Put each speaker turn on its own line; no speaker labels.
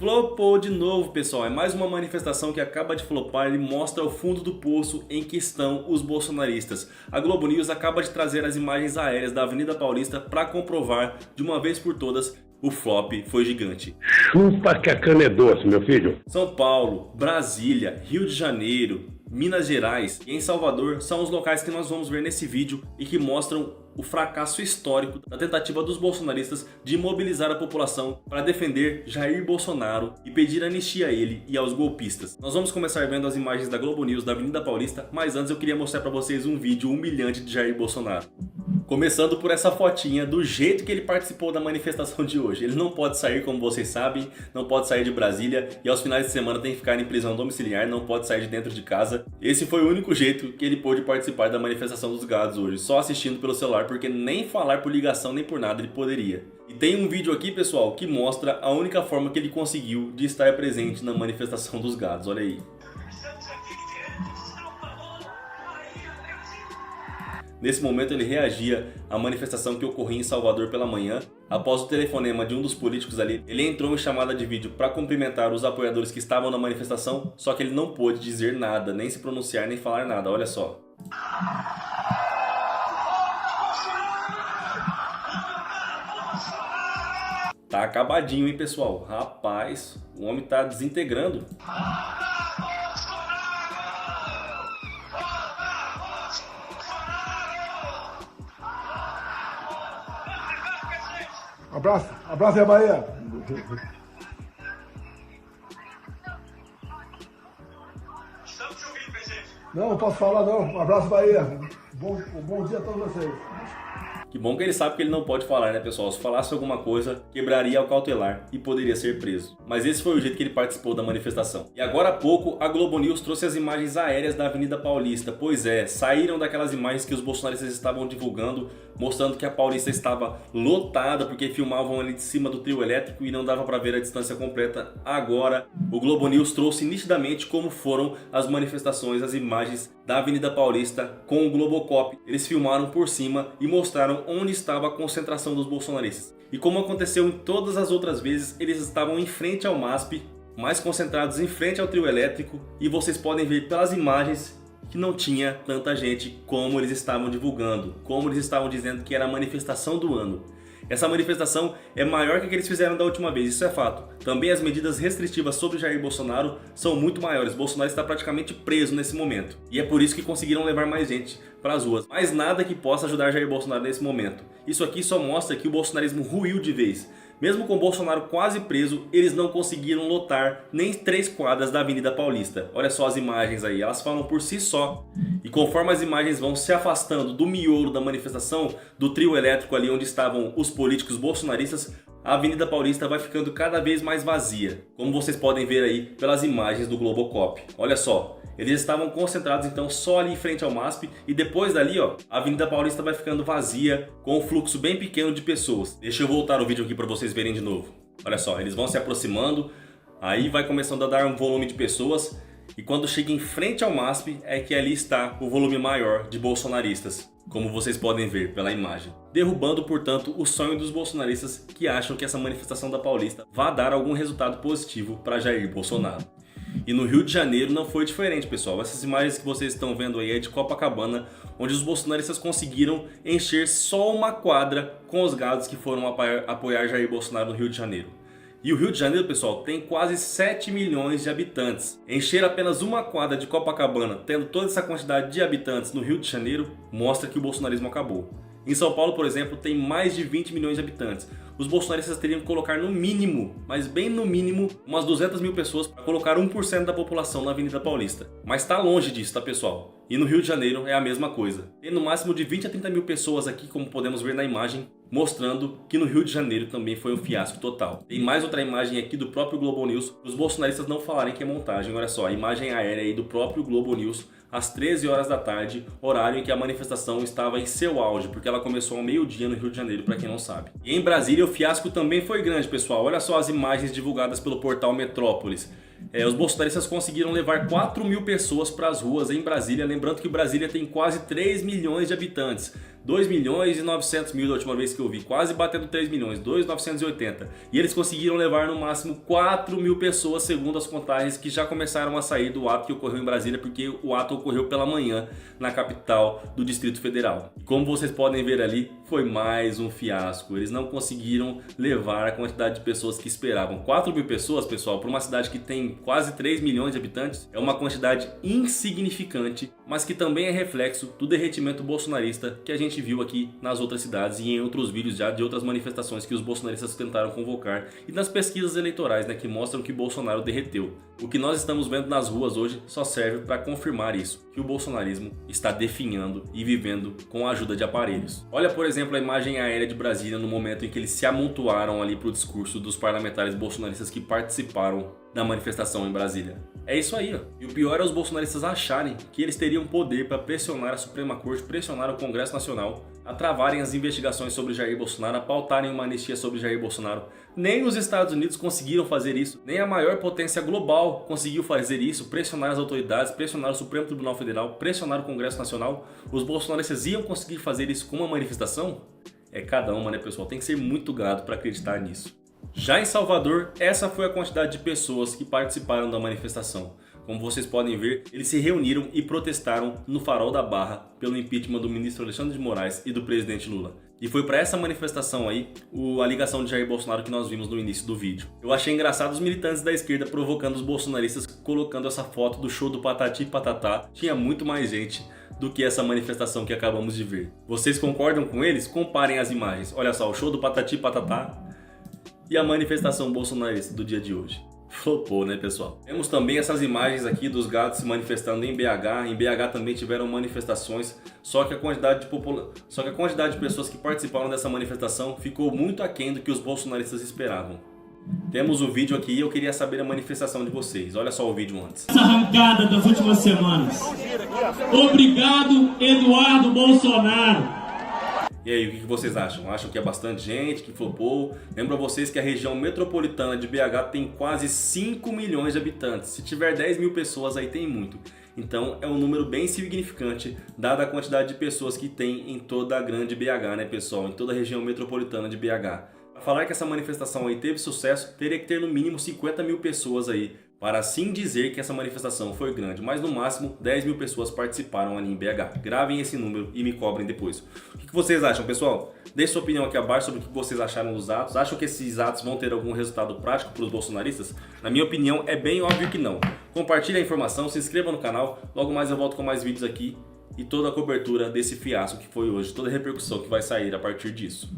Flopou de novo, pessoal. É mais uma manifestação que acaba de flopar e mostra o fundo do poço em que estão os bolsonaristas. A Globo News acaba de trazer as imagens aéreas da Avenida Paulista para comprovar de uma vez por todas o flop foi gigante.
Chupa que a cana é doce, meu filho.
São Paulo, Brasília, Rio de Janeiro, Minas Gerais e em Salvador são os locais que nós vamos ver nesse vídeo e que mostram o fracasso histórico da tentativa dos bolsonaristas de mobilizar a população para defender Jair Bolsonaro e pedir anistia a ele e aos golpistas. Nós vamos começar vendo as imagens da Globo News da Avenida Paulista, mas antes eu queria mostrar para vocês um vídeo humilhante de Jair Bolsonaro. Começando por essa fotinha do jeito que ele participou da manifestação de hoje. Ele não pode sair, como vocês sabem, não pode sair de Brasília e aos finais de semana tem que ficar em prisão domiciliar, não pode sair de dentro de casa. Esse foi o único jeito que ele pôde participar da manifestação dos gados hoje, só assistindo pelo celular, porque nem falar por ligação nem por nada ele poderia. E tem um vídeo aqui, pessoal, que mostra a única forma que ele conseguiu de estar presente na manifestação dos gados, olha aí. Nesse momento ele reagia à manifestação que ocorria em Salvador pela manhã. Após o telefonema de um dos políticos ali, ele entrou em chamada de vídeo para cumprimentar os apoiadores que estavam na manifestação, só que ele não pôde dizer nada, nem se pronunciar, nem falar nada, olha só. Tá acabadinho, hein, pessoal? Rapaz, o homem tá desintegrando.
Abraço é a Bahia.
Estamos te ouvindo, presidente.
Não posso falar não. Abraço Bahia. Bom dia a todos vocês.
Que bom que ele sabe que ele não pode falar, né, pessoal? Se falasse alguma coisa, quebraria o cautelar e poderia ser preso. Mas esse foi o jeito que ele participou da manifestação. E agora há pouco, a Globo News trouxe as imagens aéreas da Avenida Paulista. Pois é, saíram daquelas imagens que os bolsonaristas estavam divulgando, mostrando que a Paulista estava lotada, porque filmavam ali de cima do trio elétrico e não dava para ver a distância completa. Agora, o Globo News trouxe nitidamente como foram as manifestações, as imagens da Avenida Paulista com o Globocop. Eles filmaram por cima e mostraram onde estava a concentração dos bolsonaristas. E como aconteceu em todas as outras vezes, eles estavam em frente ao MASP, mais concentrados em frente ao trio elétrico, e vocês podem ver pelas imagens que não tinha tanta gente como eles estavam divulgando, como eles estavam dizendo que era a manifestação do ano. Essa manifestação é maior que a que eles fizeram da última vez, isso é fato. Também as medidas restritivas sobre Jair Bolsonaro são muito maiores. Bolsonaro está praticamente preso nesse momento. E é por isso que conseguiram levar mais gente para as ruas. Mas nada que possa ajudar Jair Bolsonaro nesse momento. Isso aqui só mostra que o bolsonarismo ruiu de vez. Mesmo com Bolsonaro quase preso, eles não conseguiram lotar nem 3 quadras da Avenida Paulista. Olha só as imagens aí, elas falam por si só. E conforme as imagens vão se afastando do miolo da manifestação, do trio elétrico ali onde estavam os políticos bolsonaristas, a Avenida Paulista vai ficando cada vez mais vazia. Como vocês podem ver aí pelas imagens do Globocop. Olha só. Eles estavam concentrados então só ali em frente ao MASP e depois dali, ó, a Avenida Paulista vai ficando vazia com um fluxo bem pequeno de pessoas. Deixa eu voltar o vídeo aqui para vocês verem de novo. Olha só, eles vão se aproximando, aí vai começando a dar um volume de pessoas e quando chega em frente ao MASP é que ali está o volume maior de bolsonaristas, como vocês podem ver pela imagem. Derrubando, portanto, o sonho dos bolsonaristas que acham que essa manifestação da Paulista vai dar algum resultado positivo para Jair Bolsonaro. E no Rio de Janeiro não foi diferente, pessoal. Essas imagens que vocês estão vendo aí é de Copacabana, onde os bolsonaristas conseguiram encher só uma quadra com os gados que foram apoiar Jair Bolsonaro no Rio de Janeiro. E o Rio de Janeiro, pessoal, tem quase 7 milhões de habitantes. Encher apenas uma quadra de Copacabana, tendo toda essa quantidade de habitantes no Rio de Janeiro, mostra que o bolsonarismo acabou. Em São Paulo, por exemplo, tem mais de 20 milhões de habitantes. Os bolsonaristas teriam que colocar no mínimo, mas bem no mínimo, umas 200 mil pessoas para colocar 1% da população na Avenida Paulista. Mas está longe disso, tá, pessoal? E no Rio de Janeiro é a mesma coisa. Tem no máximo de 20 a 30 mil pessoas aqui, como podemos ver na imagem, mostrando que no Rio de Janeiro também foi um fiasco total. Tem mais outra imagem aqui do próprio Globo News, os bolsonaristas não falarem que é montagem. Olha só, a imagem aérea aí do próprio Globo News, às 13 horas da tarde, horário em que a manifestação estava em seu auge, porque ela começou ao meio-dia no Rio de Janeiro, para quem não sabe. E em Brasília o fiasco também foi grande, pessoal. Olha só as imagens divulgadas pelo portal Metrópolis. Os bolsonaristas conseguiram levar 4 mil pessoas para as ruas em Brasília, lembrando que Brasília tem quase 3 milhões de habitantes. 2.900.000 da última vez que eu vi, quase batendo 3 milhões, 2.980. E eles conseguiram levar no máximo 4.000 pessoas, segundo as contagens que já começaram a sair do ato que ocorreu em Brasília, porque o ato ocorreu pela manhã na capital do Distrito Federal. E como vocês podem ver ali, foi mais um fiasco. Eles não conseguiram levar a quantidade de pessoas que esperavam. 4.000 pessoas, pessoal, para uma cidade que tem quase 3 milhões de habitantes, é uma quantidade insignificante, mas que também é reflexo do derretimento bolsonarista que a gente viu aqui nas outras cidades e em outros vídeos já de outras manifestações que os bolsonaristas tentaram convocar e nas pesquisas eleitorais, né, que mostram que Bolsonaro derreteu. O que nós estamos vendo nas ruas hoje só serve para confirmar isso, que o bolsonarismo está definhando e vivendo com a ajuda de aparelhos. Olha, por exemplo, a imagem aérea de Brasília no momento em que eles se amontoaram ali para o discurso dos parlamentares bolsonaristas que participaram da manifestação em Brasília. É isso aí, ó. E o pior é os bolsonaristas acharem que eles teriam poder para pressionar a Suprema Corte, pressionar o Congresso Nacional a travarem as investigações sobre Jair Bolsonaro, a pautarem uma anistia sobre Jair Bolsonaro. Nem os Estados Unidos conseguiram fazer isso, nem a maior potência global conseguiu fazer isso, pressionar as autoridades, pressionar o Supremo Tribunal Federal, pressionar o Congresso Nacional. Os bolsonaristas iam conseguir fazer isso com uma manifestação? É cada uma, né, pessoal? Tem que ser muito grato para acreditar nisso. Já em Salvador, essa foi a quantidade de pessoas que participaram da manifestação. Como vocês podem ver, eles se reuniram e protestaram no Farol da Barra pelo impeachment do ministro Alexandre de Moraes e do presidente Lula. E foi para essa manifestação aí a ligação de Jair Bolsonaro que nós vimos no início do vídeo. Eu achei engraçado os militantes da esquerda provocando os bolsonaristas, colocando essa foto do show do Patati e Patatá. Tinha muito mais gente do que essa manifestação que acabamos de ver. Vocês concordam com eles? Comparem as imagens. Olha só, o show do Patati e Patatá e a manifestação bolsonarista do dia de hoje. Flopou, né, pessoal? Temos também essas imagens aqui dos gatos se manifestando em BH. Em BH também tiveram manifestações, só que a quantidade de pessoas que participaram dessa manifestação ficou muito aquém do que os bolsonaristas esperavam. Temos o vídeo aqui e eu queria saber a manifestação de vocês. Olha só o vídeo antes.
Essa arrancada das últimas semanas. Obrigado, Eduardo Bolsonaro.
E aí, o que vocês acham? Acham que é bastante gente, que flopou? Lembro a vocês que a região metropolitana de BH tem quase 5 milhões de habitantes. Se tiver 10 mil pessoas, aí tem muito. Então é um número bem significante, dada a quantidade de pessoas que tem em toda a grande BH, né, pessoal? Em toda a região metropolitana de BH. Para falar que essa manifestação aí teve sucesso, teria que ter no mínimo 50 mil pessoas aí, para assim dizer que essa manifestação foi grande, mas no máximo 10 mil pessoas participaram ali em BH. Gravem esse número e me cobrem depois. O que vocês acham, pessoal? Deixe sua opinião aqui abaixo sobre o que vocês acharam dos atos. Acham que esses atos vão ter algum resultado prático para os bolsonaristas? Na minha opinião, é bem óbvio que não. Compartilhe a informação, se inscreva no canal, logo mais eu volto com mais vídeos aqui e toda a cobertura desse fiasco que foi hoje, toda a repercussão que vai sair a partir disso.